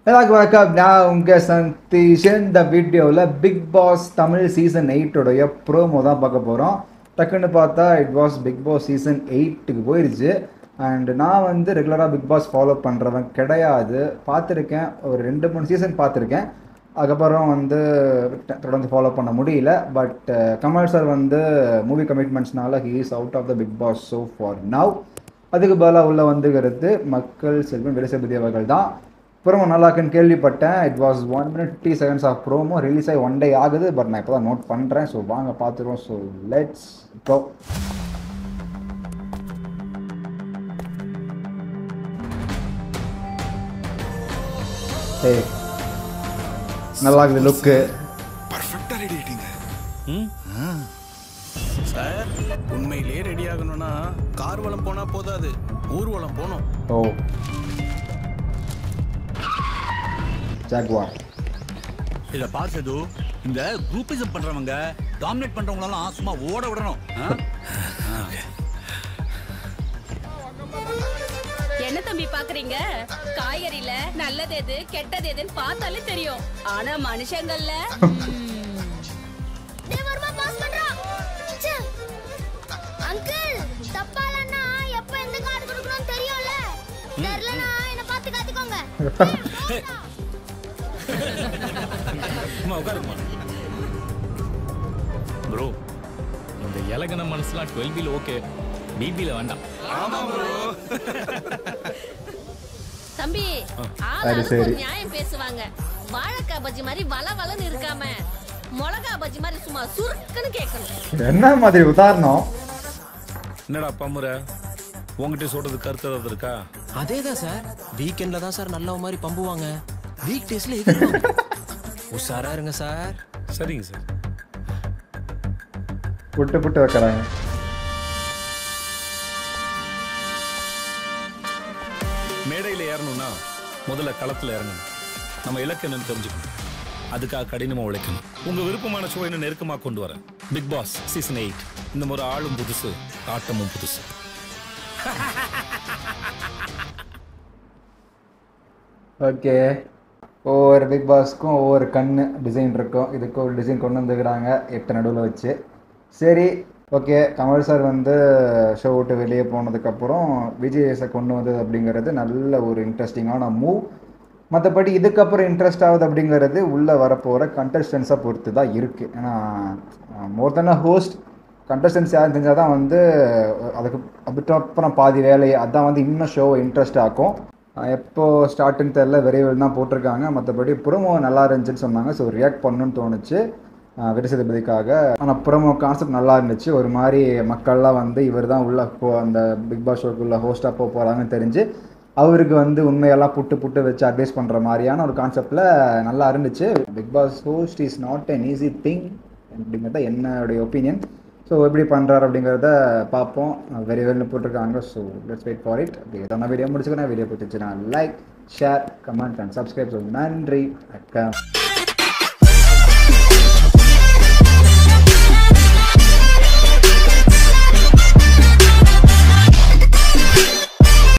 எல்லாருக்கும் வணக்கம். நான் உங்கள் சந்தீஷ். இந்த வீடியோவில் Bigg Boss Tamil season 8 promo தான் பார்க்க போகிறோம். டக்குன்னு பார்த்தா it was Bigg Boss season 8க்கு போயிடுச்சு. அண்ட் நான் வந்து ரெகுலராக பிக் பாஸ் ஃபாலோ பண்ணுறவன் கிடையாது. பார்த்துருக்கேன், ஒரு 2-3 சீசன் பார்த்துருக்கேன். அதுக்கப்புறம் வந்து தொடர்ந்து ஃபாலோ பண்ண முடியல. பட் கமல் சார் வந்து மூவி கமிட்மெண்ட்ஸ்னால he is out of the Bigg Boss show for now. அதுக்கு பதிலாக உள்ள வந்துக்கிறது மக்கள் செல்வம் வெளிசபதி அவர்கள் தான். ப்ரோமோ நல்லா இருக்குன்னு கேள்விப்பட்டேன். It was 1 minute 50 seconds of promo. Release ஆகி 1 day ஆகுது. பட் நான் இப்போ தான் நோட் பண்ணுறேன். ஸோ வாங்க பார்த்துருவோம். So let's go. ஏய், நல்லா இருக்குது லுக்கு. பர்ஃபெக்ட்டா ரெடி ஆயிட்டீங்க. சார், உண்மையிலேயே ரெடி ஆகணும்னா கார்வலம் போனா போதாது, ஊர்வலம் போகணும். Oh, Jaguar. இத பாசது இந்த குரூப்பிசம் பண்றவங்க டாமினேட் பண்றவங்களெல்லாம் சும்மா ஓட விடணும். என்ன தம்பி பாக்குறீங்க? காய்கறில நல்லது எது கெட்டது எதுன்னு பார்த்தாலே தெரியும். ஆனா மனுஷங்கள்ல அங்கிள் தப்பாலன்னா எப்ப எந்த கார்டு கொடுக்கணும்னு தெரியும்ல. தெரியலனா என்ன பார்த்து காத்துக்கோங்க. ப்ரோ, இந்த இலகன மனசுலாம் 12 ஓகே, பிபில வேண்டாம். ஆமா ப்ரோ. தம்பி ஆளாளுக்கு ஒரு நியாயம் பேசுவாங்க. வாழைக்காய் பஜ்ஜி மாதிரி வளவளன்னு இருக்காம மிளகா பஜ்ஜி மாதிரி சும்மா சுருக்குன்னு கேட்கணும். என்ன மாதிரி உதாரணம்? என்னடா பம்முற, உங்ககிட்ட சொல்றது கருத்து ஏதாவது இருக்கா? அதேதான் சார், வீக்கெண்ட்ல தான் சார் நல்ல மாதிரி பம்புவாங்க. வீக் டேஸ்ல எதிர்ப்பாங்க. உஷாரா இருங்க சார். சரிங்க சார். புட்டு புட்டு வைக்கிறாங்க. மேடையில் ஏறணும்னா முதல்ல களத்தில் இறங்கணும். நம்ம இலக்கு என்னன்னு தெரிஞ்சுக்கணும். அதுக்காக கடினமாக உழைக்கணும். உங்கள் விருப்பமான ஷோ இன்னும் நெருக்கமாக கொண்டு வரேன். Bigg Boss season 8. இந்த முறை ஆளும் புதுசு, ஆட்டமும் புதுசு. ஓகே, ஒவ்வொரு பிக் பாஸ்க்கும் ஒவ்வொரு கண்ணு டிசைன் இருக்கும். இதுக்கு ஒரு டிசைன் கொண்டு வந்துக்கிறாங்க 8 நடுவில் வச்சு. சரி, ஓகே. கமல் சார் வந்து ஷோ விட்டு வெளியே போனதுக்கப்புறம் விஜய்ஸை கொண்டு வந்தது அப்படிங்கிறது நல்ல ஒரு இன்ட்ரெஸ்டிங்கான மூவ். மற்றபடி இதுக்கப்புறம் இன்ட்ரெஸ்ட் ஆகுது அப்படிங்கிறது உள்ளே வரப்போகிற கண்டஸ்டன்ஸை பொறுத்து தான் இருக்குது. ஏன்னா மோர் தென் அ ஹோஸ்ட், கண்டஸ்டன்ஸ் யாரும் தெரிஞ்சால் தான் வந்து அதுக்கப்புறம் பாதி வேலையை அதான் வந்து இன்னும் ஷோவை இன்ட்ரெஸ்ட் ஆக்கும். எப்போ ஸ்டார்ட்டுன்னு தெரில, விரைவில் தான் போட்டிருக்காங்க. மற்றபடி ப்ரோமோ நல்லா இருந்துச்சுன்னு சொன்னாங்க. ஸோ ரியாக்ட் பண்ணணுன்னு தோணுச்சு விரிசதிபதிக்காக. ஆனால் ப்ரோமோ கான்செப்ட் நல்லா இருந்துச்சு. ஒரு மாதிரி மக்கள்லாம் வந்து இவர் தான் உள்ள அந்த பிக் பாஸ் ஷோக்குள்ள ஹோஸ்ட்டாக போக போகிறாங்கன்னு தெரிஞ்சு அவருக்கு வந்து உண்மையெல்லாம் புட்டு வச்சு அட்வைஸ் பண்ணுற மாதிரியான ஒரு கான்செப்டில் நல்லா இருந்துச்சு. Bigg Boss host is not an easy thing அப்படிங்கிறத என்னுடைய ஒப்பீனியன். ஸோ எப்படி பண்ணுறாரு அப்படிங்கிறத பார்ப்போம். வெரி வெல்னு போட்டிருக்காங்க. So let's wait for it. அப்படி எதனா வீடியோ முடிச்சுக்கிறேன். வீடியோ பிடிச்சிச்சுன்னா like, share, comment and subscribe. So நன்றி.